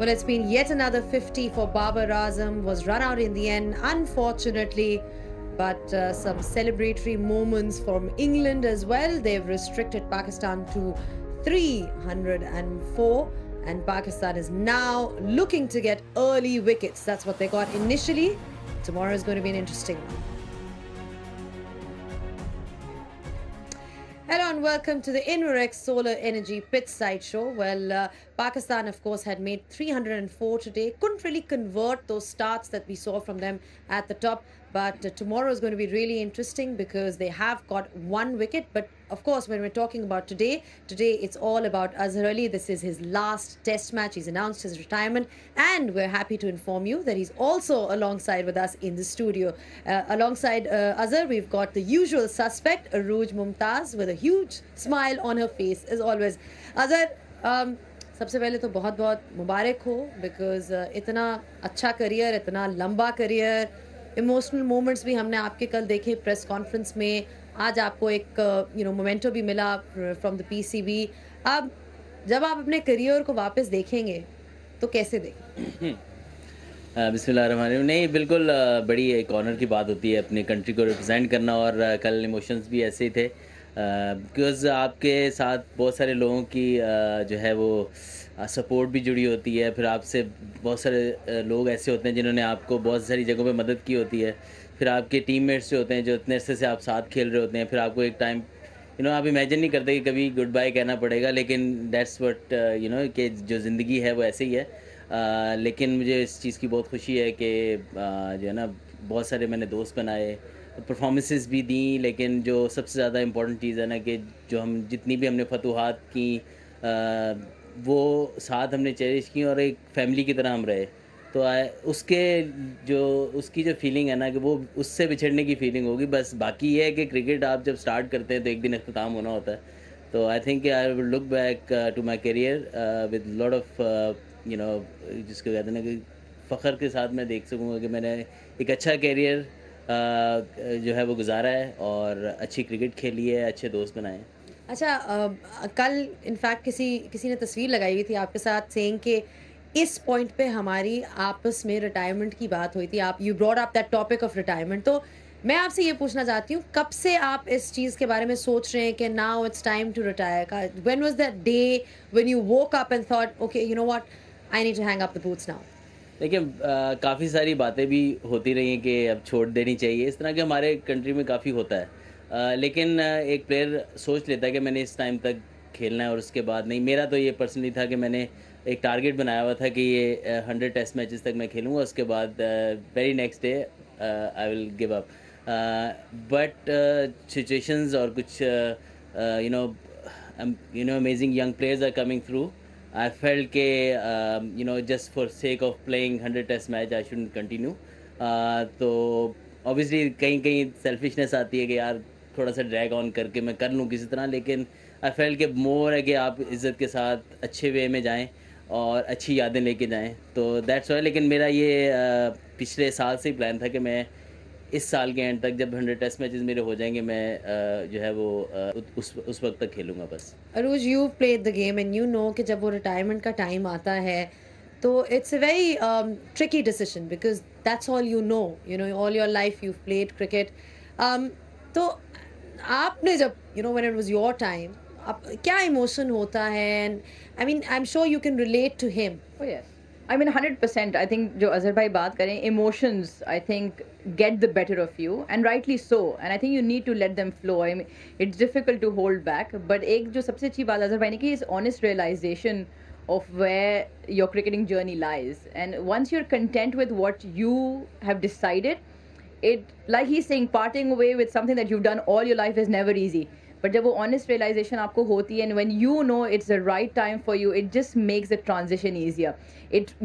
Well, it's been yet another 50 for Babar Azam, was run out in the end, unfortunately. But some celebratory moments from England as well. They've restricted Pakistan to 304, and Pakistan is now looking to get early wickets. That's what they got initially. Tomorrow is going to be an interesting one. Hello and welcome to the Inverex Solar Energy Pit Side Show. Well, Pakistan, of course, had made 304 today. Couldn't really convert those starts that we saw from them at the top. But tomorrow is going to be really interesting because they have got one wicket. But of course, when we're talking about today it's all about Azhar Ali. This is his last test match. He's announced his retirement. And we're happy to inform you that he's also alongside with us in the studio. Alongside Azhar, we've got the usual suspect, Arooj Mumtaz, with a huge smile on her face, as always. Azhar, सबसे पहले तो बहुत बहुत मुबारक हो because इतना अच्छा career, इतना लंबा करियर, इमोशनल मोमेंट्स भी हमने आपके कल देखे प्रेस कॉन्फ्रेंस में. आज आपको एक मोमेंटो भी मिला फ्रॉम द पीसीबी. अब जब आप अपने करियर को वापस देखेंगे तो कैसे देखेंगे? बिस्मिल्लाहिर्रहमानिर्रहीम. नहीं, बिल्कुल बड़ी एक ऑनर की बात होती है अपनी कंट्री को रिप्रेजेंट करना. और कल इमोशंस भी ऐसे ही थे बिकॉज़ आपके साथ बहुत सारे लोगों की जो है वो सपोर्ट भी जुड़ी होती है. फिर आपसे बहुत सारे लोग ऐसे होते हैं जिन्होंने आपको बहुत सारी जगहों पे मदद की होती है. फिर आपके टीममेट्स जो होते हैं जो इतने अरसे से आप साथ खेल रहे होते हैं. फिर आपको एक टाइम आप इमेजिन नहीं करते कि कभी गुड बाय कहना पड़ेगा, लेकिन दैट्स व्हाट कि जो ज़िंदगी है वो ऐसे ही है. लेकिन मुझे इस चीज़ की बहुत खुशी है कि जो है ना बहुत सारे मैंने दोस्त बनाए, परफॉर्मेंसेस भी दी. लेकिन जो सबसे ज़्यादा इम्पोर्टेंट चीज़ है ना कि जो हम जितनी भी हमने फतूहात की वो साथ हमने चेरिश की और एक फैमिली की तरह हम रहे. तो उसकी जो फीलिंग है ना कि वो उससे बिछड़ने की फीलिंग होगी. बस बाकी ये है कि क्रिकेट आप जब स्टार्ट करते हैं तो एक दिन अख्ताम होना होता है. तो I think I will look back to my career with lot of जिसको कहते हैं ना कि फ़ख्र के साथ मैं देख सकूँगा कि मैंने एक अच्छा करियर जो है वो गुजारा है और अच्छी क्रिकेट खेली है, अच्छे दोस्त बनाए हैं. अच्छा, कल इनफैक्ट किसी ने तस्वीर लगाई हुई थी आपके साथ सेइंग कि इस पॉइंट पे हमारी आपस में रिटायरमेंट की बात हुई थी. आप you brought up that topic of retirement. तो मैं आपसे ये पूछना चाहती हूँ, कब से आप इस चीज़ के बारे में सोच रहे हैं कि now it's time to retire? When was that day when you woke up and thought okay you know what I need to hang up the boots now? देखिए, काफ़ी सारी बातें भी होती रही हैं कि अब छोड़ देनी चाहिए. इस तरह के हमारे कंट्री में काफ़ी होता है. लेकिन एक प्लेयर सोच लेता है कि मैंने इस टाइम तक खेलना है और उसके बाद नहीं. मेरा तो ये पर्सनली था कि मैंने एक टारगेट बनाया हुआ था कि ये 100 टेस्ट मैचेस तक मैं खेलूँगा. उसके बाद very next day I will give up. But situations और कुछ amazing young players are coming through. I felt कि just for sake of playing 100 test match I shouldn't continue. तो obviously कहीं selfishness आती है कि यार थोड़ा सा drag on करके मैं कर लूँ किसी तरह. लेकिन I felt कि more है कि आप इज़्ज़त के साथ अच्छे वे में जाएं और अच्छी यादें लेके जाएं. तो that's why. लेकिन मेरा ये पिछले साल से ही प्लान था कि मैं इस साल के एंड तक जब 100 टेस्ट मैचेस मेरे हो जाएंगे मैं जो है वो उस वक्त तक खेलूँगा बस. Arooj, you played the game and you know कि जब वो रिटायरमेंट का टाइम आता है तो it's a very tricky decision because that's all you know all your life you played cricket. तो आपने जब when it was your time, क्या इमोशन होता है? And I mean I am sure you can relate to him. Oh yes. I mean 100%. I think जो अज़हर भाई बात करें, emotions I think get the better of you and rightly so. And I think you need to let them flow. I mean it's difficult to hold back. But एक जो सबसे अच्छी बात अज़हर भाई ने की is honest realization of where your cricketing journey lies. And once you're content with what you have decided, it like he's saying, parting away with something that you've done all your life is never easy. But जब वो honest realization आपको होती है and when you know it's the right time for you, it just makes the transition easier.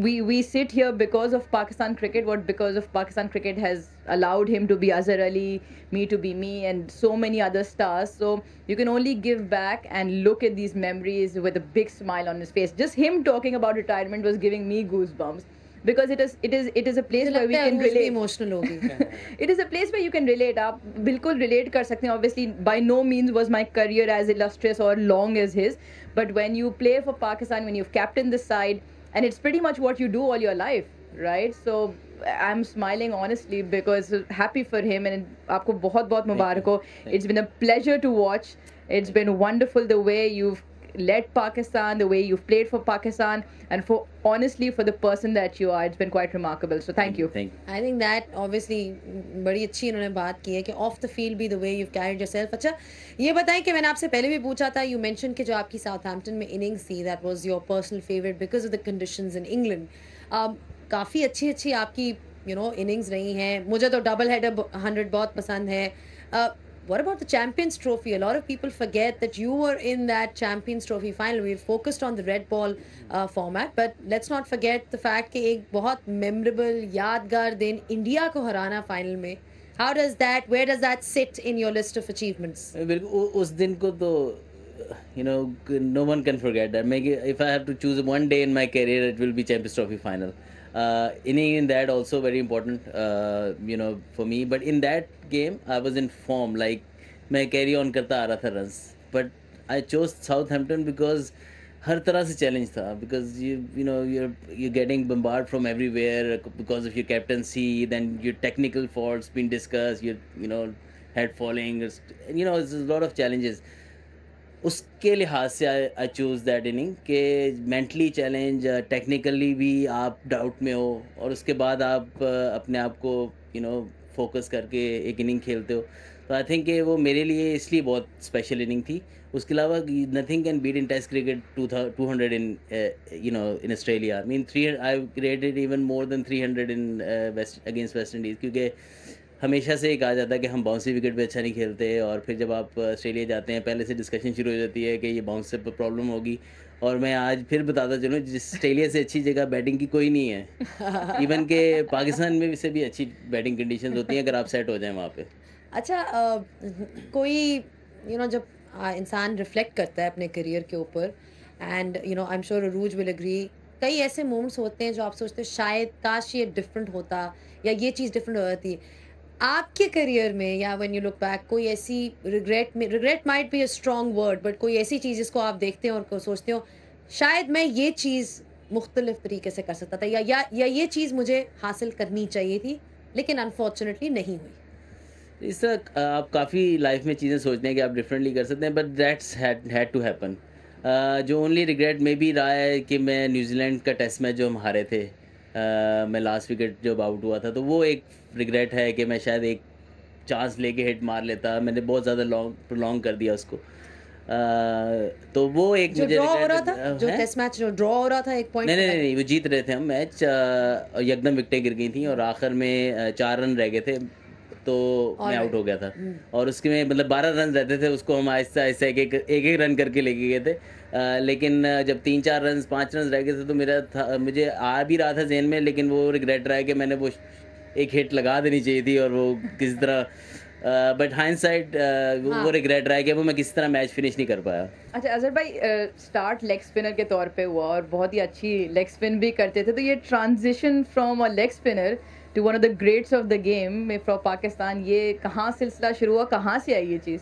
We sit here because of Pakistan cricket, because of Pakistan cricket has allowed him to be Azhar Ali, me to be me, and so many other stars. So you can only give back and look at these memories with a big smile on his face. Just him talking about retirement was giving me goosebumps. Because it is a place where we can relate. Emotional होगी. It is a place where you can relate. आप बिल्कुल relate कर सकते हैं. Obviously, by no means was my career as illustrious or long as his. But when you play for Pakistan, when you've captained the side, and it's pretty much what you do all your life, right? So I'm smiling honestly because happy for him, and aapko bahut bahut mubarak ho. It's been a pleasure to watch. It's been wonderful the way you've led Pakistan, the way you've played for Pakistan, and for honestly for the person that you are, it's been quite remarkable. So thank you. Thank you. I think that obviously बड़ी अच्छी इन्होंने बात की है कि of the field भी the way you carried yourself. अच्छा, ये बताएं कि मैंने आपसे पहले भी पूछा था, यू मेंशन कि जो आपकी साउथहैम्पटन में इनिंग्स थी that was your personal favourite because of the conditions in England. काफ़ी अच्छी अच्छी आपकी इनिंग्स रही हैं. मुझे तो डबल हेडर 100 बहुत पसंद है. What about the Champions Trophy? A lot of people forget that you were in that Champions Trophy final. We focused on the red ball format, but let's not forget the fact कि एक बहुत memorable, यादगार दिन India को हराना final में. How does that? Where does that sit in your list of achievements? बिल्कुल उस दिन को तो no one can forget that. If I have to choose one day in my career, it will be Champions Trophy final. Inning in that also very important, for me. But in that game, I was in form. Like मैं carry on करता आ रहा था runs. But I chose Southampton because हर तरह से challenge था. Because you're getting bombarded from everywhere because of your captaincy. Then your technical faults being discussed. Head falling. It's a lot of challenges. उसके लिहाज से I choose that inning कि mentally challenge, technically भी आप doubt में हो, और उसके बाद आप अपने आप को फोकस करके एक इनिंग खेलते हो. तो आई थिंक कि वो मेरे लिए इसलिए बहुत स्पेशल इनिंग थी. उसके अलावा nothing can beat in test cricket 200 in Australia. I mean 300. I rated even more than 300 in against West Indies, क्योंकि हमेशा से कहा जाता है कि हम बाउंसी विकेट पे अच्छा नहीं खेलते. और फिर जब आप ऑस्ट्रेलिया जाते हैं, पहले से डिस्कशन शुरू हो जाती है कि ये बाउंस से प्रॉब्लम होगी. और मैं आज फिर बताता चलूँ, जिस ऑस्ट्रेलिया से अच्छी जगह बैटिंग की कोई नहीं है. इवन के पाकिस्तान में से भी अच्छी बैटिंग कंडीशंस होती हैं अगर आप सेट हो जाएं वहाँ पे. अच्छा, कोई जब इंसान रिफ्लेक्ट करता है अपने करियर के ऊपर, and I am sure Arooj will agree, कई ऐसे मोमेंट्स होते हैं जो आप सोचते हो शायद काश ये डिफरेंट होता या ये चीज़ डिफरेंट हो जाती. आपके करियर में या व्हेन यू लुक बैक, कोई ऐसी regret might be a strong word, but कोई ऐसी चीज़ जिसको आप देखते हो और सोचते हो शायद मैं ये चीज़ मुख्तलिफ तरीके से कर सकता था, या ये चीज़ मुझे हासिल करनी चाहिए थी लेकिन अनफॉर्चुनेटली नहीं हुई. इस तरह आप काफ़ी लाइफ में चीज़ें सोचते हैं कि आप डिफरेंटली कर सकते हैं, but that's had to happen. जो ओनली रिग्रेट में भी रहा है कि मैं न्यूजीलैंड का टेस्ट मैच जो हम हारे थे, मैं लास्ट विकेट जब आउट हुआ था, तो वो एक रिग्रेट है कि मैं शायद एक चांस लेके हिट मार लेता. मैंने बहुत ज़्यादा प्रोलॉन्ग कर दिया उसको. तो वो एक जो मुझे ड्रॉ हो रहा था, जो है? टेस्ट मैच जो ड्रॉ हो रहा था एक पॉइंट. नहीं, वो जीत रहे थे हम मैच. एकदम विकेटें गिर गई थी और आखिर में 4 रन रह गए थे, तो मैं आउट हो गया था. और उसके में मतलब 12 रन रहते थे, उसको हम आहिस्ता आहिस्ता एक रन करके लेके गए थे. लेकिन जब 3-4 रन 5 रन रह गए थे तो मुझे आ भी रहा था जहन में, लेकिन वो रिग्रेट रहा है कि मैंने वो एक हिट लगा देनी चाहिए थी और वो किसी तरह, बट हाइंडसाइट वो रिग्रेट रहा है कि वो मैं किसी तरह मैच फिनिश नहीं कर पाया. अच्छा अजहर भाई, स्टार्ट लेग स्पिनर के तौर पे हुआ और बहुत ही अच्छी लेग स्पिन भी करते थे, तो ये transition from a leg spinner to one of the greats of the game में फ्रॉम पाकिस्तान, ये कहाँ सिलसिला शुरू हुआ, कहाँ से आई ये चीज़?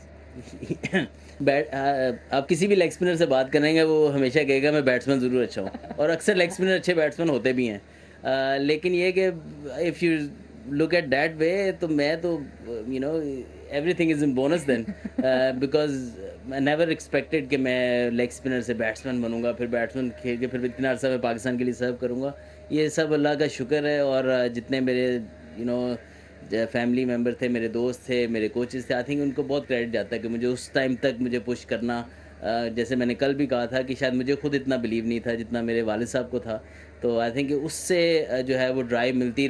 आप किसी भी लेग स्पिनर से बात करेंगे वो हमेशा कहेगा मैं बैट्समैन ज़रूर अच्छा हूँ, और अक्सर लेग स्पिनर अच्छे बैट्समैन होते भी हैं. लेकिन ये कि if you look at that way, तो मैं तो everything is in bonus then, because I never expected कि मैं लेग स्पिनर से बैट्समैन बनूंगा, फिर बैट्समैन खेल के फिर इतना अर्सा मैं पाकिस्तान के लिए सर्व करूँगा. ये सब अल्लाह का शुक्र है. और जितने मेरे फैमिली मेम्बर थे, मेरे दोस्त थे, मेरे कोचेस थे, आई थिंक उनको बहुत क्रेडिट जाता है कि मुझे उस टाइम तक मुझे पुश करना. जैसे मैंने कल भी कहा था कि शायद मुझे खुद इतना बिलीव नहीं था जितना मेरे वालिद साहब को था. तो आई थिंक उससे जो है वो ड्राइव मिलती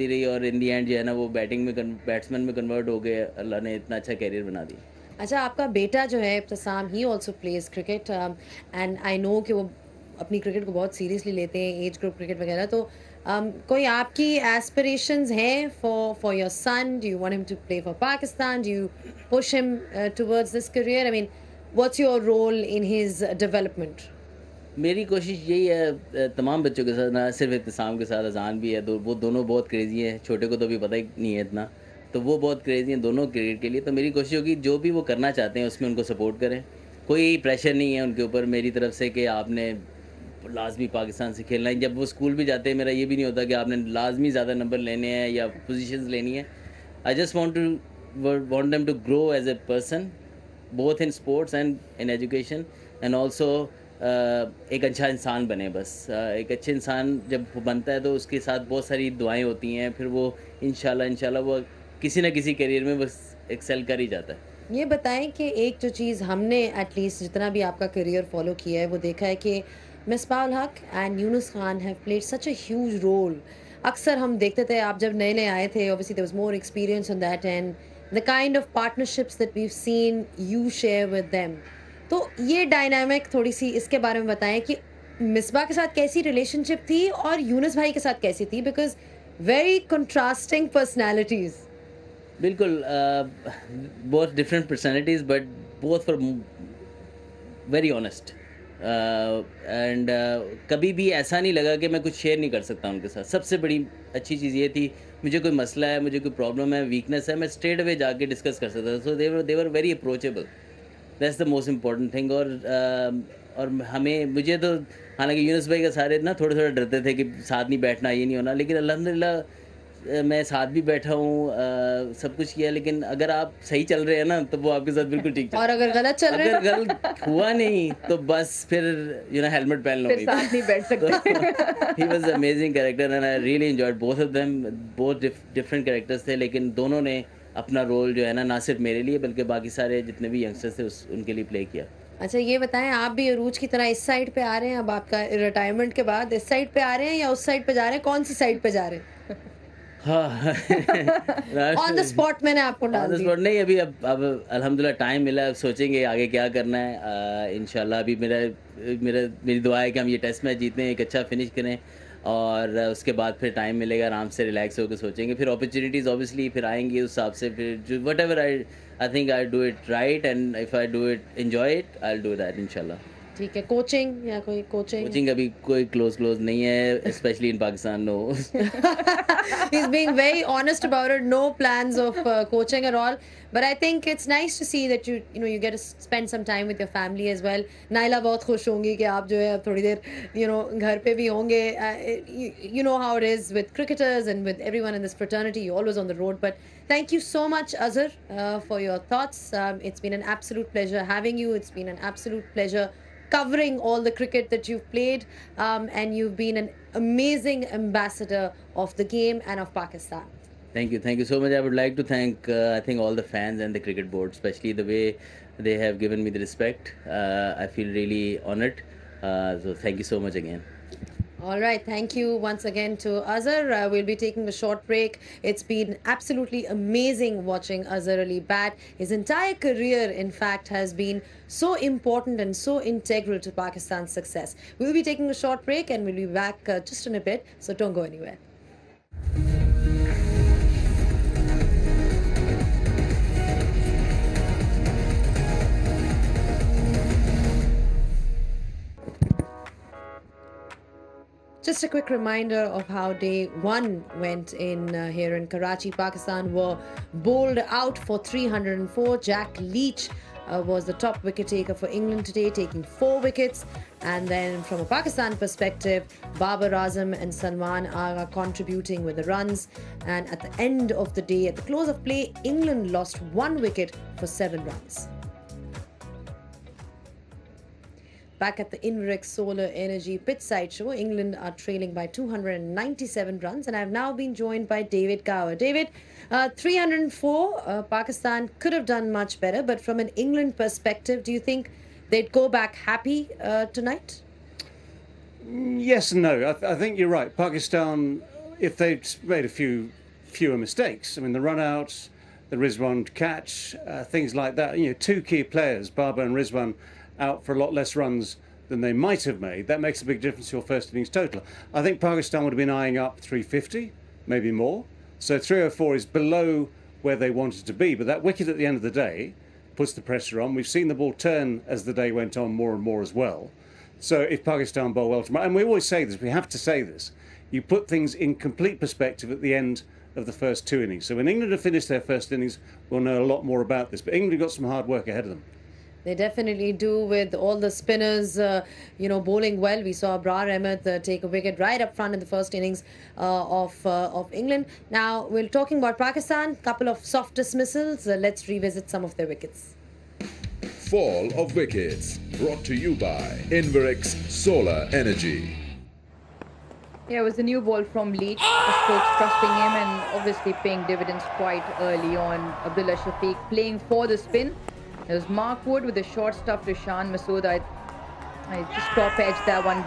रही और इन दी एंड जो है ना वो बैट्समैन में कन्वर्ट हो गए. अल्लाह ने इतना अच्छा कैरियर बना दिया. अच्छा, आपका बेटा जो है Ibtisam, he also plays cricket, and I know कि वो अपनी क्रिकेट को बहुत सीरियसली लेते हैं, एज ग्रुप क्रिकेट वगैरह. तो कोई आपकी एस्पिरेशंस हैं for your son? Do you want him to play for Pakistan? Do you push him towards this career? I mean, what's your role in his development? मेरी कोशिश यही है तमाम बच्चों के साथ, ना सिर्फ इब्तिसाम के साथ, अजान भी है, वो दोनों बहुत क्रेज़ी हैं. छोटे को तो अभी पता ही नहीं है इतना, तो वो बहुत क्रेज़ी हैं दोनों क्रिकेट के लिए. तो मेरी कोशिश होगी जो भी वो करना चाहते हैं उसमें उनको सपोर्ट करें. कोई प्रेशर नहीं है उनके ऊपर मेरी तरफ से कि आपने लाजमी पाकिस्तान से खेलना है। जब वो स्कूल भी जाते हैं मेरा ये भी नहीं होता कि आपने लाजमी ज़्यादा नंबर लेने हैं या पोजीशंस लेनी है। I just want them to grow as a person both in sports and in education and also एक अच्छा इंसान बने बस। एक अच्छे इंसान जब वो बनता है तो उसके साथ बहुत सारी दुआएं होती हैं, फिर वो इंशाल्लाह वो किसी न किसी करियर में बस एक्सेल कर ही जाता है। ये बताएं कि एक जो चीज़ हमने एटलीस्ट जितना भी आपका करियर फॉलो किया है वो देखा है कि Misbah Haq and Younis Khan have played such a huge role. अक्सर हम देखते थे आप जब नए नए आए थे, obviously there was more experience on that and the kind of partnerships that we have seen you share with them. तो ये डायनामिक थोड़ी सी इसके बारे में बताएं कि मिसबा के साथ कैसी रिलेशनशिप थी और यूनुस भाई के साथ कैसी थी, बिकॉज वेरी कंट्रास्टिंग पर्सनैलिटीज़। बिल्कुल बहुत different personalities but both for very honest and कभी भी ऐसा नहीं लगा कि मैं कुछ शेयर नहीं कर सकता उनके साथ। सबसे बड़ी अच्छी चीज़ ये थी, मुझे कोई मसला है, मुझे कोई प्रॉब्लम है, वीकनेस है, मैं स्ट्रेट अवे जाके डिस्कस कर सकता था। So they were very approachable, that's the most important thing. और हमें मुझे तो हालांकि यूनुस भाई का सारे ना थोड़े थोड़े डरते थे कि साथ नहीं बैठना, ये नहीं होना, लेकिन अल्हम्दुलिल्लाह मैं साथ भी बैठा हूँ, सब कुछ किया। लेकिन अगर आप सही चल रहे हैं ना तो वो आपके साथ बिल्कुल ठीक और अगर गलत चल रहे अगर गलत हुआ नहीं तो बस फिर हेलमेट पहन लो, फिर साथ नहीं बैठ सकते। He was amazing character and I really enjoyed both of them. बहुत डिफरेंट कैरेक्टर्स थे, लेकिन दोनों ने अपना रोल जो है ना सिर्फ मेरे लिए बल्कि बाकी सारे जितने भी यंगस्टर्स थे उनके लिए प्ले किया। अच्छा ये बताएं, आप भी अरूज की तरह इस साइड पे आ रहे हैं, अब आपका रिटायरमेंट के बाद इस साइड पे आ रहे हैं या उस साइड पे जा रहे हैं? कौन सी साइड पे जा रहे हैं? हाँ ऑन द स्पॉट मैंने आपको डाल दी। नहीं, अभी अब अल्हम्दुलिल्लाह टाइम मिला, अब सोचेंगे आगे क्या करना है। इंशाल्लाह अभी मेरी दुआ है कि हम ये टेस्ट मैच जीतें, एक अच्छा फिनिश करें और उसके बाद फिर टाइम मिलेगा, आराम से रिलैक्स होकर सोचेंगे। फिर अपॉर्चुनिटीज़ ऑब्वियसली फिर आएंगी, उस हिसाब से फिर जो what ever I think I do it right and if I do it enjoy it I do that इंशाल्लाह। ठीक है, कोचिंग या कोई कोचिंग अभी कोई क्लोज नहीं है, specially in Pakistan, no. He's being very honest about it. No plans of coaching at all. But I think it's nice to see that you get to spend some time with your family as well. Naila बहुत खुश होंगी कि आप जो है थोड़ी देर घर पे भी होंगे. You know how it is with cricketers and with everyone in this fraternity. You're always on the road. But thank you so much, Azhar, for your thoughts. It's been an absolute pleasure having you. It's been an absolute pleasure covering all the cricket that you've played, and you've been an amazing ambassador of the game and of Pakistan. Thank you so much. I would like to thank I think all the fans and the cricket board, especially the way they have given me the respect. I feel really honored. So thank you so much again. All right, thank you once again to Azhar. We'll be taking a short break. It's been absolutely amazing watching Azhar Ali bat. His entire career, in fact, has been so important and so integral to Pakistan's success. We'll be taking a short break and we'll be back just in a bit, so don't go anywhere. Just a quick reminder of how day one went in here in Karachi. Pakistan were bowled out for 304. Jack Leach was the top wicket taker for England today, taking 4 wickets. And then from a Pakistan perspective, Babar Azam and Salman Agha contributing with the runs. And at the end of the day, at the close of play, England lost 1 wicket for 7 runs. Back at the Inverex Solar Energy Pitchside Show, England are trailing by 297 runs, and I've now been joined by David Gower. David, 304, Pakistan could have done much better, but from an England perspective, do you think they'd go back happy tonight? Yes and no. I think you're right. Pakistan, if they'd made a fewer mistakes, I mean, the run-outs, the Rizwan catch, things like that, 2 key players, Babar and Rizwan, out for a lot less runs than they might have made, that makes a big difference to your first innings total. I think Pakistan would have been eyeing up 350, maybe more. So 304 is below where they wanted to be, but that wicket at the end of the day puts the pressure on. We've seen the ball turn as the day went on more and more as well. So if Pakistan bowl well tomorrow, and we always say this, we have to say this, you put things in complete perspective at the end of the first 2 innings. So when England have finished their first innings, we'll know a lot more about this. But England have got some hard work ahead of them. They definitely do, with all the spinners, bowling well. We saw Abrar Ahmed take a wicket right up front in the first innings of England. Now we're talking about Pakistan. Couple of soft dismissals. Let's revisit some of their wickets. Fall of wickets, brought to you by Inverex Solar Energy. Yeah, it was the new ball from Leach. The Stokes trusting him and obviously paying dividends quite early on. Abdullah Shafiq playing for the spin. There's Mark Wood with the short stuff to Shan Masood. I just top edged that one.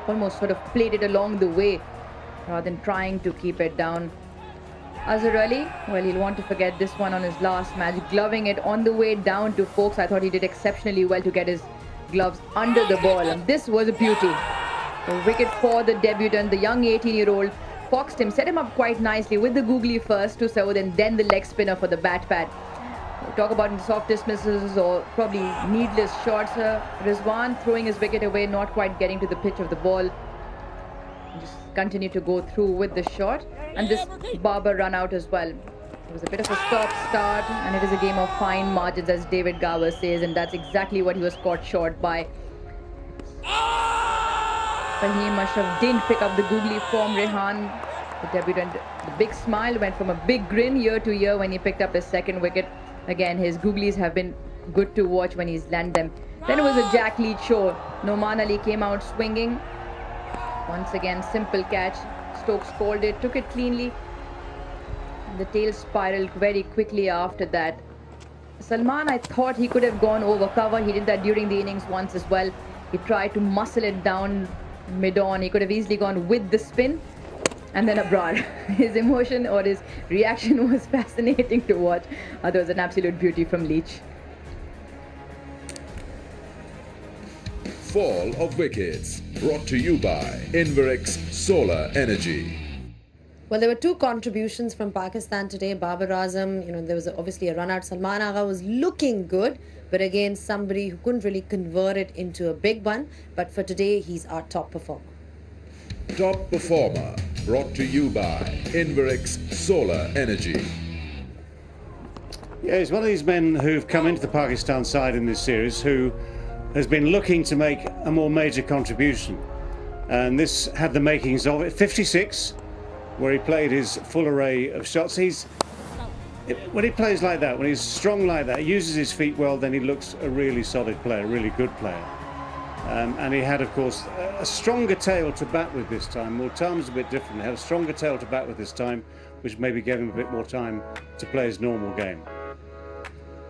Almost sort of played it along the way rather than trying to keep it down. Azhar Ali, well, he'll want to forget this one on his last match. Gloving it on the way down to Folks. I thought he did exceptionally well to get his gloves under the ball. And this was a beauty. A wicket for the debutant, the young 18-year-old. Foxed him, set him up quite nicely with the googly first to Saud and then the leg spinner for the bat pad. Talk about soft dismissals or probably needless shots. Rizwan throwing his wicket away, not quite getting to the pitch of the ball. Just continue to go through with the shot. And this Barber run out as well. It was a bit of a stop-start, and it is a game of fine margins, as David Gower says, and that's exactly what he was caught short by. Fahim Ashraf didn't pick up the googly form. Rehan, the debutant, the big smile went from a big grin year to year when he picked up his second wicket. Again, his googlies have been good to watch when he's landed them. Then it was a Jack Leach show. Noman Ali came out swinging. Once again, simple catch. Stokes called it, took it cleanly. The tail spiraled very quickly after that. Salman, I thought he could have gone over cover. He did that during the innings once as well. He tried to muscle it down mid-on. He could have easily gone with the spin. And then Abrar. His emotion or his reaction was fascinating to watch. That was an absolute beauty from Leach. Fall of wickets, brought to you by Inverex Solar Energy. Well, there were two contributions from Pakistan today. Babar Azam, there was obviously a run out. Salman Agha was looking good, but again, somebody who couldn't really convert it into a big one. But for today, he's our top performer. Top performer, brought to you by Inverex Solar Energy. Yeah, he's one of these men who've come into the Pakistan side in this series who has been looking to make a more major contribution. And this had the makings of it. 56, where he played his full array of shots. When he plays like that, when he's strong like that, he uses his feet well, then he looks a really solid player, a really good player. And he had, of course, a stronger tail to bat with this time. Multan's a bit different. He had a stronger tail to bat with this time, which maybe gave him a bit more time to play his normal game.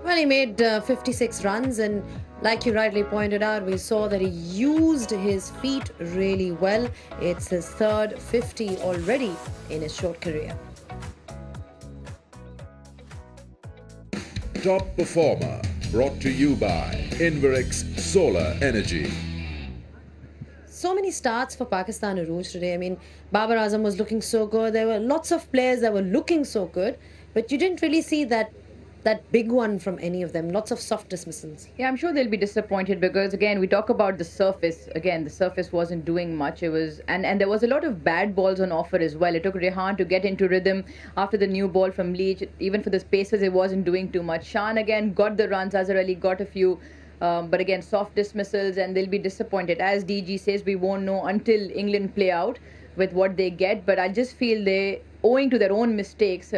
Well, he made 56 runs, and like you rightly pointed out, we saw that he used his feet really well. It's his third 50 already in his short career. Top performer, brought to you by Inverex Solar Energy. So many starts for Pakistan Arooj today. I mean, Babar Azam was looking so good. There were lots of players that were looking so good, but you didn't really see that big one from any of them. Lots of soft dismissals. Yeah, I'm sure they'll be disappointed because, again, we talk about the surface. Again, the surface wasn't doing much. It was, and there was a lot of bad balls on offer as well. It took Rehan to get into rhythm after the new ball from Leach. Even for the Pacers, it wasn't doing too much. Shan, again, got the runs. Azhar Ali got a few. But again, soft dismissals, and they'll be disappointed. As DG says, we won't know until England play out with what they get. But I just feel they, owing to their own mistakes,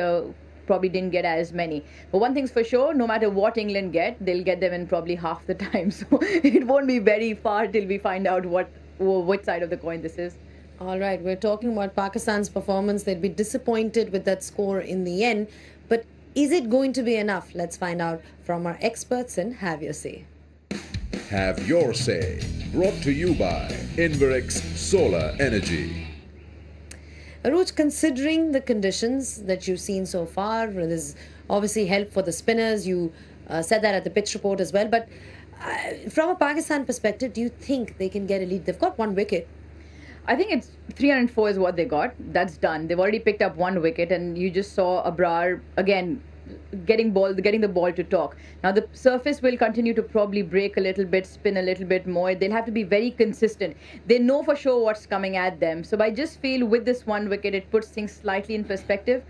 probably didn't get as many. But one thing's for sure, no matter what England get, they'll get them in probably half the time. So it won't be very far till we find out which side of the coin this is. All right, we're talking about Pakistan's performance. They'd be disappointed with that score in the end. But is it going to be enough? Let's find out from our experts in Have Your Say. Have Your Say, brought to you by Inverex Solar Energy. Arooj, considering the conditions that you've seen so far, there's obviously help for the spinners. You said that at the pitch report as well. But from a Pakistan perspective, do you think they can get a lead? They've got one wicket. I think it's 304 is what they got. That's done. They've already picked up one wicket, and you just saw Abrar again getting the ball to talk. Now the surface will continue to probably break a little bit, spin a little bit more. They'll have to be very consistent. They know for sure what's coming at them. So I just feel with this one wicket, it puts things slightly in perspective.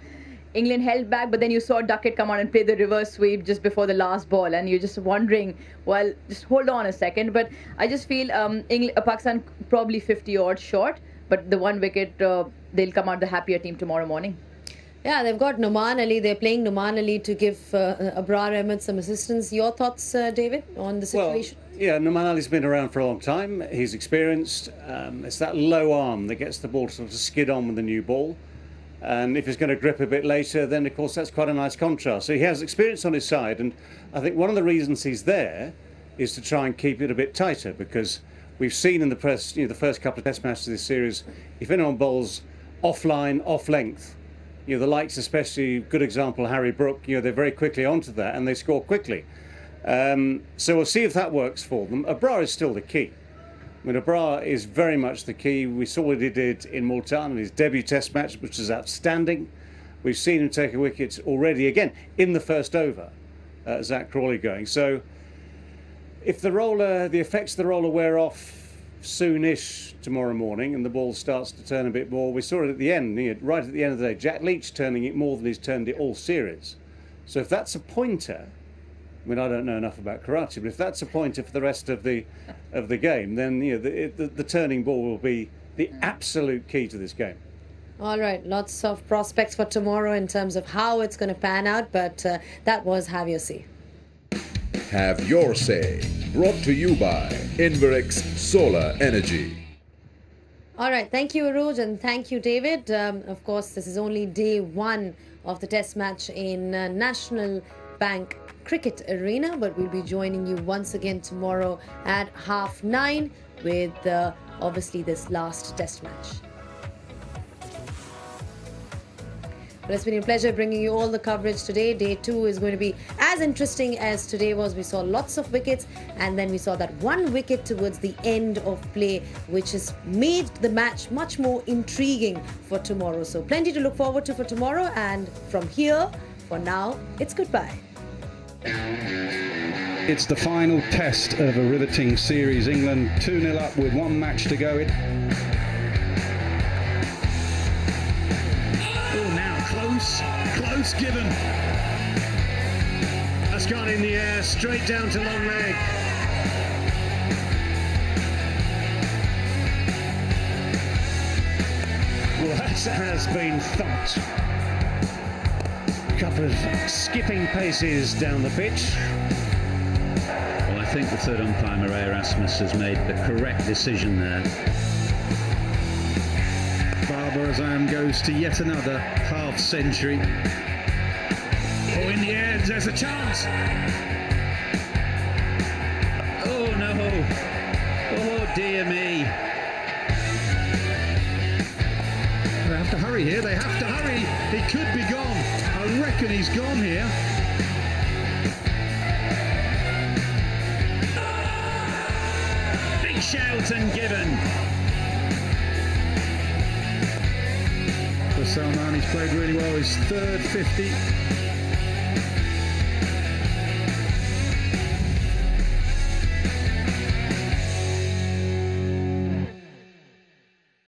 England held back, but then you saw Duckett come out and play the reverse sweep just before the last ball, and you're just wondering, well, just hold on a second. But I just feel Pakistan probably 50 odd short, but the one wicket, they'll come out the happier team tomorrow morning. Yeah, they've got Numan Ali. They're playing Numan Ali to give Abrar Ahmed some assistance. Your thoughts, David, on the situation? Well, yeah, Numan Ali's been around for a long time. He's experienced. It's that low arm that gets the ball to sort of skid on with the new ball. And if he's going to grip a bit later, then of course that's quite a nice contrast. So he has experience on his side, and I think one of the reasons he's there is to try and keep it a bit tighter, because we've seen in the press, the first couple of test matches of this series, if anyone bowls offline, off length, the likes, especially good example Harry Brook, they're very quickly onto that and they score quickly. So we'll see if that works for them. Abrar is still the key. I mean, Abrar is very much the key. We saw what he did in Multan in his debut test match, which was outstanding. We've seen him take a wicket already, again, in the first over, Zach Crawley going. So if the effects of the roller wear off soonish tomorrow morning and the ball starts to turn a bit more, we saw it at the end, right at the end of the day, Jack Leach turning it more than he's turned it all series. So if that's a pointer, I mean, I don't know enough about Karachi, but if that's a pointer for the rest of the game, then the turning ball will be the absolute key to this game. All right, lots of prospects for tomorrow in terms of how it's going to pan out, but that was Have Your Say. Have Your Say, brought to you by Inverex Solar Energy. All right, thank you, Aruj, and thank you, David. Of course, this is only day one of the test match in National Bank Cricket Arena, but we'll be joining you once again tomorrow at 9:30 with obviously this last test match. But it's been a pleasure bringing you all the coverage today. Day 2 is going to be as interesting as today was. We saw lots of wickets, and then we saw that one wicket towards the end of play, which has made the match much more intriguing for tomorrow. So plenty to look forward to for tomorrow, and from here, for now, it's goodbye. It's the final test of a riveting series. England 2-0 up with one match to go. Close given. That's gone in the air, straight down to long leg. Well, that has been thumped. A couple of skipping paces down the pitch. Well, I think the third umpire, Murray Erasmus, has made the correct decision there. Babar Azam goes to yet another half century. Oh, in the air, there's a chance. Oh no. Oh dear me. They have to hurry here, they have to hurry. He could be gone. I reckon he's gone here. Big shout and given. For Salman, he's played really well. His third 50.